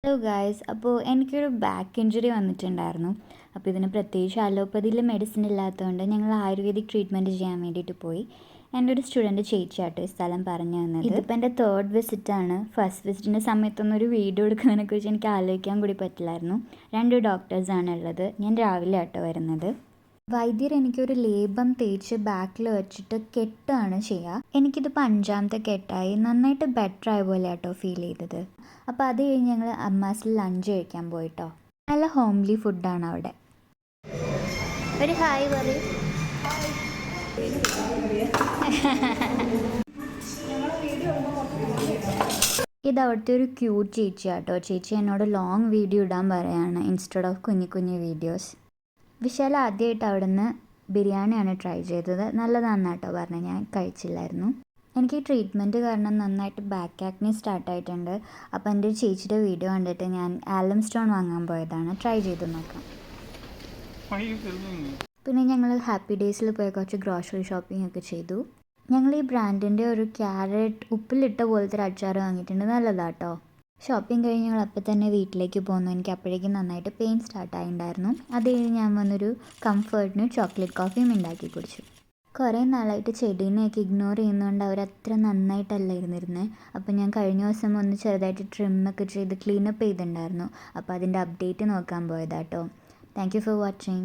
Hello guys, അപ്പോൾ എനിക്കൊരു back injury വന്നിട്ടുണ്ടായിരുന്നു. അപ്പോൾ ഇതിന് പ്രത്യേകിച്ച് അലോപ്പതിയിൽ മെഡിസിൻ ഇല്ലാത്തതുകൊണ്ട് ഞങ്ങൾ ആയുർവേദിക് ട്രീറ്റ്മെൻറ്റ് ചെയ്യാൻ വേണ്ടിയിട്ട് പോയി. എൻ്റെ ഒരു സ്റ്റുഡൻറ്റ് ചേച്ചിയാട്ടോ ഈ സ്ഥലം പറഞ്ഞു തന്നത്. ഇതിപ്പോൾ എൻ്റെ തേർഡ് വിസിറ്റാണ്. ഫസ്റ്റ് വിസിറ്റിൻ്റെ സമയത്തൊന്നും ഒരു വീഡിയോ എടുക്കുന്നതിനെക്കുറിച്ച് എനിക്ക് ആലോചിക്കാൻ കൂടി പറ്റില്ലായിരുന്നു. 2 ഡോക്ടേഴ്സാണ് ഉള്ളത്. ഞാൻ രാവിലെ ആട്ടോ വരുന്നത്. വൈദ്യർ എനിക്കൊരു ലേപം തേച്ച് ബാക്കിൽ വെച്ചിട്ട് കെട്ടാണ് ചെയ്യുക. എനിക്കിതിപ്പോൾ 5ാമത്തെ കെട്ടായി. നന്നായിട്ട് ബെറ്റർ ആയ പോലെ ആട്ടോ ഫീൽ ചെയ്തത്. അപ്പോൾ അത് കഴിഞ്ഞ് ഞങ്ങൾ അമ്മാസിൽ ലഞ്ച് കഴിക്കാൻ പോയിട്ടോ. നല്ല ഹോംലി ഫുഡാണ് അവിടെ. ഒരു ഹായ് പറയും. ഇത് അവിടുത്തെ ഒരു ക്യൂട്ട് ചേച്ചിയാട്ടോ. ചേച്ചി എന്നോട് ലോങ് വീഡിയോ ഇടാൻ പറയാണ് ഇൻസ്റ്റെഡ് ഓഫ് കുഞ്ഞു കുഞ്ഞു വീഡിയോസ്. വിശാൽ ആദ്യമായിട്ട് അവിടെ നിന്ന് ബിരിയാണിയാണ് ട്രൈ ചെയ്തത്. നല്ലതാണെന്നാട്ടോ പറഞ്ഞത്. ഞാൻ കഴിച്ചില്ലായിരുന്നു. എനിക്ക് ഈ ട്രീറ്റ്മെൻറ്റ് കാരണം നന്നായിട്ട് ബാക്ക് ആക്നി സ്റ്റാർട്ടായിട്ടുണ്ട്. അപ്പോൾ എൻ്റെ ഒരു ചേച്ചിയുടെ വീഡിയോ കണ്ടിട്ട് ഞാൻ ആലം സ്റ്റോൺ വാങ്ങാൻ പോയതാണ്. ട്രൈ ചെയ്ത് നോക്കാം. പിന്നെ ഞങ്ങൾ ഹാപ്പി ഡേയ്സിൽ പോയി കുറച്ച് ഗ്രോസറി ഷോപ്പിംഗ് ഒക്കെ ചെയ്തു. ഞങ്ങൾ ഈ ബ്രാൻഡിൻ്റെ ഒരു ക്യാരറ്റ് ഉപ്പിലിട്ട പോലത്തെ ഒരു അച്ചാർ വാങ്ങിയിട്ടുണ്ട്. നല്ലതാട്ടോ. ഷോപ്പിംഗ് കഴിഞ്ഞ് ഞങ്ങൾ അപ്പോൾ തന്നെ വീട്ടിലേക്ക് പോന്നു. എനിക്ക് അപ്പോഴേക്കും നന്നായിട്ട് പെയിൻ സ്റ്റാർട്ടായിട്ടുണ്ടായിരുന്നു. അത് കഴിഞ്ഞ് ഞാൻ വന്നൊരു കംഫർട്ടിന് ചോക്ലേറ്റ് കോഫിയും ഉണ്ടാക്കി കുടിച്ചു. കുറേ നാളായിട്ട് ചെടീനെയൊക്കെ ഇഗ്നോർ ചെയ്യുന്നതുകൊണ്ട് അവരത്ര നന്നായിട്ടല്ല ഇരുന്നിരുന്നത്. അപ്പോൾ ഞാൻ കഴിഞ്ഞ ദിവസം ഒന്ന് ചെറുതായിട്ട് ട്രിമ്മൊക്കെ ചെയ്ത് ക്ലീനപ്പ് ചെയ്തിട്ടുണ്ടായിരുന്നു. അപ്പോൾ അതിൻ്റെ അപ്ഡേറ്റ് നോക്കാൻ പോയതാട്ടോ. Thank you for watching.